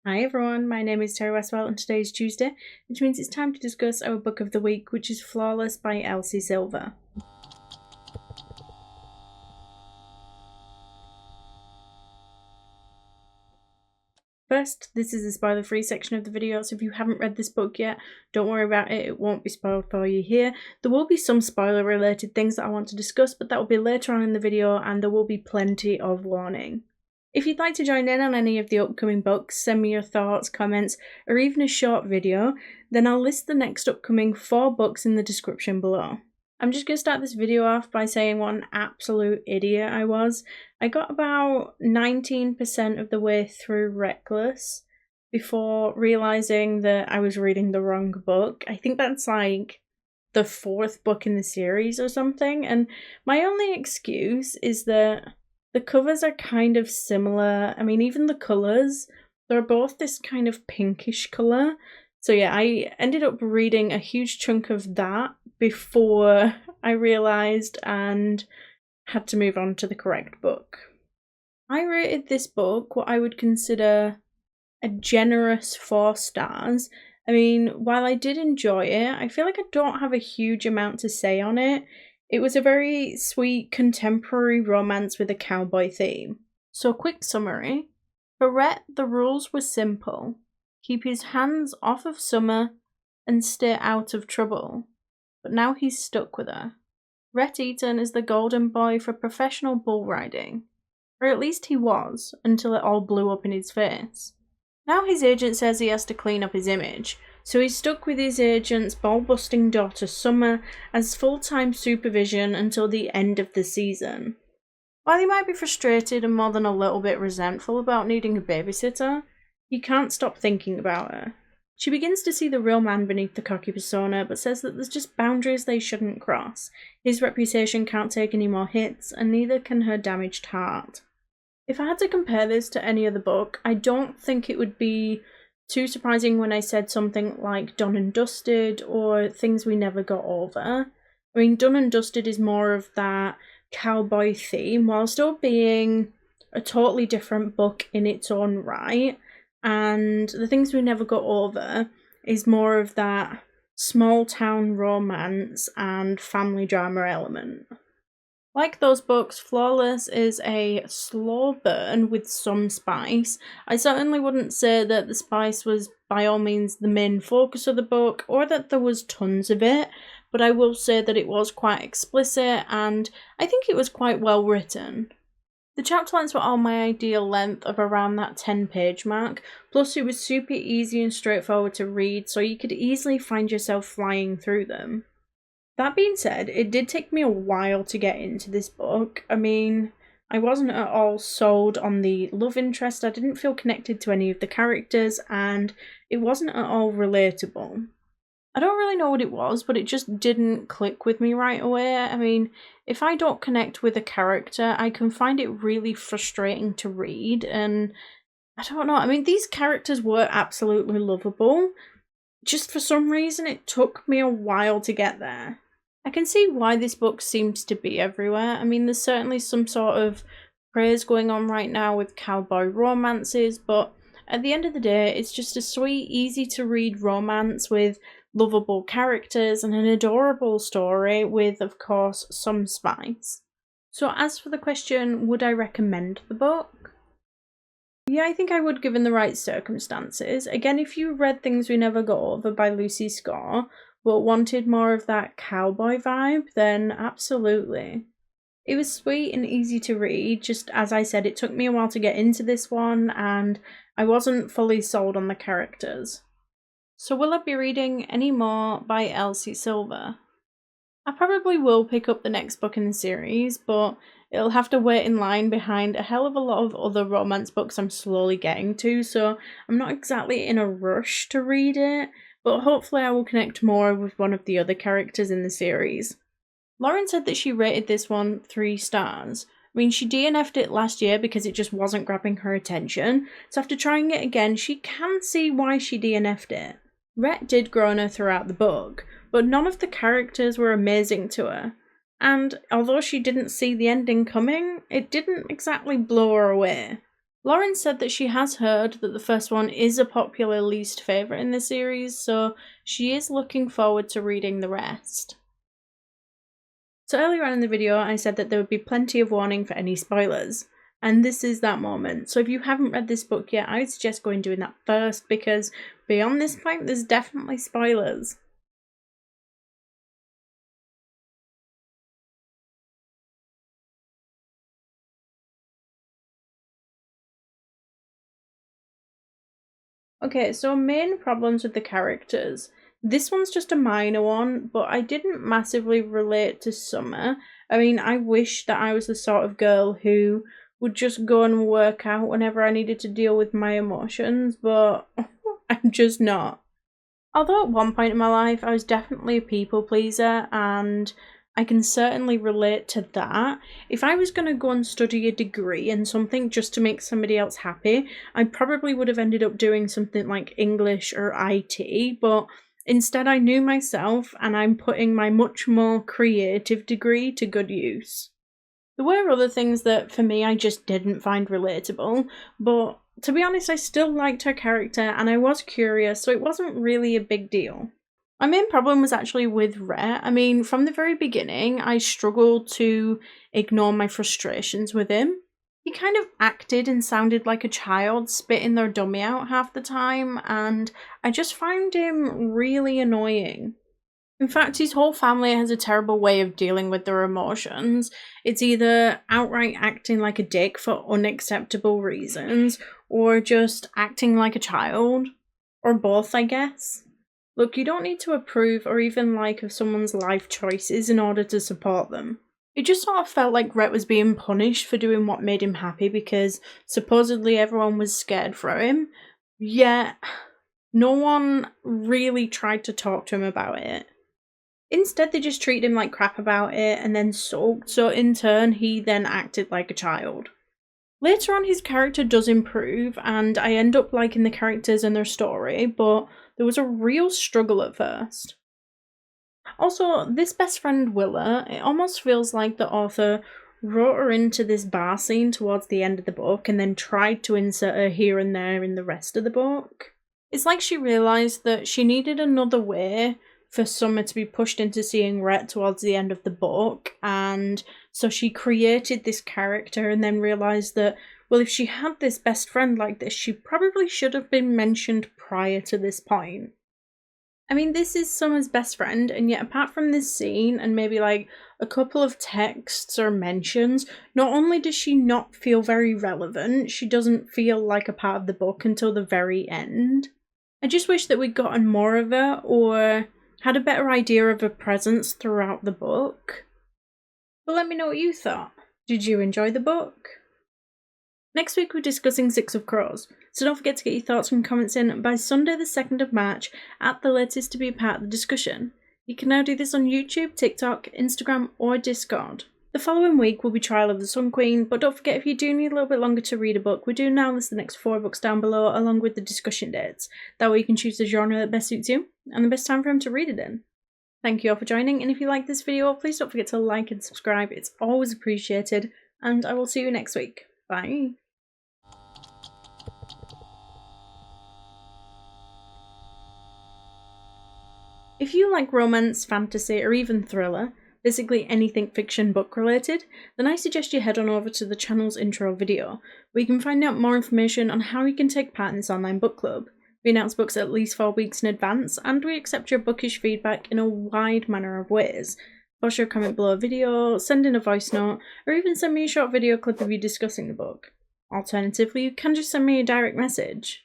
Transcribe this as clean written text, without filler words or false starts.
Hi everyone, my name is Terry Westwell and today is Tuesday, which means it's time to discuss our book of the week, which is Flawless by Elsie Silver. First, this is a spoiler-free section of the video, so if you haven't read this book yet, don't worry about it, it won't be spoiled for you here. There will be some spoiler-related things that I want to discuss, but that will be later on in the video and there will be plenty of warning. If you'd like to join in on any of the upcoming books, send me your thoughts, comments, or even a short video, then I'll list the next upcoming 4 books in the description below. I'm just going to start this video off by saying what an absolute idiot I was. I got about 19% of the way through Reckless before realising that I was reading the wrong book. I think that's like the 4th book in the series or something, and my only excuse is that the covers are kind of similar. I mean, even the colours, they're both this kind of pinkish colour. So yeah, I ended up reading a huge chunk of that before I realised and had to move on to the correct book. I rated this book what I would consider a generous 4 stars. I mean, while I did enjoy it, I feel like I don't have a huge amount to say on it. It was a very sweet contemporary romance with a cowboy theme. So quick summary. For Rhett, the rules were simple. Keep his hands off of Summer and stay out of trouble. But now he's stuck with her. Rhett Eaton is the golden boy for professional bull riding. Or at least he was, until it all blew up in his face. Now his agent says he has to clean up his image, so he's stuck with his agent's ball-busting daughter Summer as full-time supervision until the end of the season. While he might be frustrated and more than a little bit resentful about needing a babysitter, he can't stop thinking about her. She begins to see the real man beneath the cocky persona, but says that there's just boundaries they shouldn't cross. His reputation can't take any more hits, and neither can her damaged heart. If I had to compare this to any other book, I don't think it would be too surprising when I said something like Done and Dusted or Things We Never Got Over. I mean, Done and Dusted is more of that cowboy theme, while still being a totally different book in its own right. And The Things We Never Got Over is more of that small town romance and family drama element. Like those books, Flawless is a slow burn with some spice. I certainly wouldn't say that the spice was by all means the main focus of the book, or that there was tons of it, but I will say that it was quite explicit and I think it was quite well written. The chapter lengths were all my ideal length of around that 10-page mark, plus it was super easy and straightforward to read, so you could easily find yourself flying through them. That being said, it did take me a while to get into this book. I mean, I wasn't at all sold on the love interest, I didn't feel connected to any of the characters, and it wasn't at all relatable. I don't really know what it was, but it just didn't click with me right away. I mean, if I don't connect with a character, I can find it really frustrating to read, and I don't know, I mean, these characters were absolutely lovable. Just for some reason, it took me a while to get there. I can see why this book seems to be everywhere. I mean, there's certainly some sort of craze going on right now with cowboy romances, but at the end of the day, it's just a sweet, easy to read romance with lovable characters and an adorable story with, of course, some spice. So as for the question, would I recommend the book? Yeah, I think I would given the right circumstances. Again, if you read Things We Never Got Over by Lucy Score, but wanted more of that cowboy vibe, then absolutely. It was sweet and easy to read, just as I said, it took me a while to get into this one, and I wasn't fully sold on the characters. So will I be reading any more by Elsie Silver? I probably will pick up the next book in the series, but it'll have to wait in line behind a hell of a lot of other romance books I'm slowly getting to, so I'm not exactly in a rush to read it, but hopefully I will connect more with one of the other characters in the series. Lauren said that she rated this one 3 stars. I mean, she DNF'd it last year because it just wasn't grabbing her attention, so after trying it again, she can see why she DNF'd it. Rhett did grow on her throughout the book, but none of the characters were amazing to her. And although she didn't see the ending coming, it didn't exactly blow her away. Lauren said that she has heard that the first one is a popular least favourite in the series, so she is looking forward to reading the rest. So earlier on in the video, I said that there would be plenty of warning for any spoilers, and this is that moment. So if you haven't read this book yet, I would suggest going doing that first, because beyond this point, there's definitely spoilers. Okay, so main problems with the characters. This one's just a minor one, but I didn't massively relate to Summer. I mean, I wish that I was the sort of girl who would just go and work out whenever I needed to deal with my emotions, but I'm just not. Although at one point in my life I was definitely a people pleaser, and I can certainly relate to that. If I was going to go and study a degree in something just to make somebody else happy, I probably would have ended up doing something like English or IT, but instead I knew myself and I'm putting my much more creative degree to good use. There were other things that for me I just didn't find relatable, but to be honest I still liked her character and I was curious, so it wasn't really a big deal. My main problem was actually with Rhett. I mean, from the very beginning, I struggled to ignore my frustrations with him. He kind of acted and sounded like a child, spitting their dummy out half the time, and I just found him really annoying. In fact, his whole family has a terrible way of dealing with their emotions. It's either outright acting like a dick for unacceptable reasons, or just acting like a child. Or both, I guess. Look, you don't need to approve or even like of someone's life choices in order to support them. It just sort of felt like Rhett was being punished for doing what made him happy because supposedly everyone was scared for him, yet no one really tried to talk to him about it. Instead, they just treated him like crap about it and then sulked, so in turn he then acted like a child. Later on, his character does improve, and I end up liking the characters and their story, but there was a real struggle at first. Also, this best friend Willa, it almost feels like the author wrote her into this bar scene towards the end of the book and then tried to insert her here and there in the rest of the book. It's like she realised that she needed another way for Summer to be pushed into seeing Rhett towards the end of the book, and so she created this character and then realised that, well, if she had this best friend like this, she probably should have been mentioned prior to this point. I mean, this is Summer's best friend, and yet apart from this scene and maybe like a couple of texts or mentions, not only does she not feel very relevant, she doesn't feel like a part of the book until the very end. I just wish that we'd gotten more of her, or had a better idea of her presence throughout the book. But let me know what you thought. Did you enjoy the book? Next week we're discussing Six of Crows, so don't forget to get your thoughts and comments in by Sunday the 2nd of March at the latest to be a part of the discussion. You can now do this on YouTube, TikTok, Instagram or Discord. The following week will be Trial of the Sun Queen, but don't forget if you do need a little bit longer to read a book, we do now list the next 4 books down below along with the discussion dates. That way you can choose the genre that best suits you and the best time frame to read it in. Thank you all for joining, and if you like this video, please don't forget to like and subscribe, it's always appreciated, and I will see you next week. Bye! If you like romance, fantasy, or even thriller, basically anything fiction book related, then I suggest you head on over to the channel's intro video, where you can find out more information on how you can take part in this online book club. We announce books at least 4 weeks in advance, and we accept your bookish feedback in a wide manner of ways. Post your comment below a video, send in a voice note, or even send me a short video clip of you discussing the book. Alternatively, you can just send me a direct message.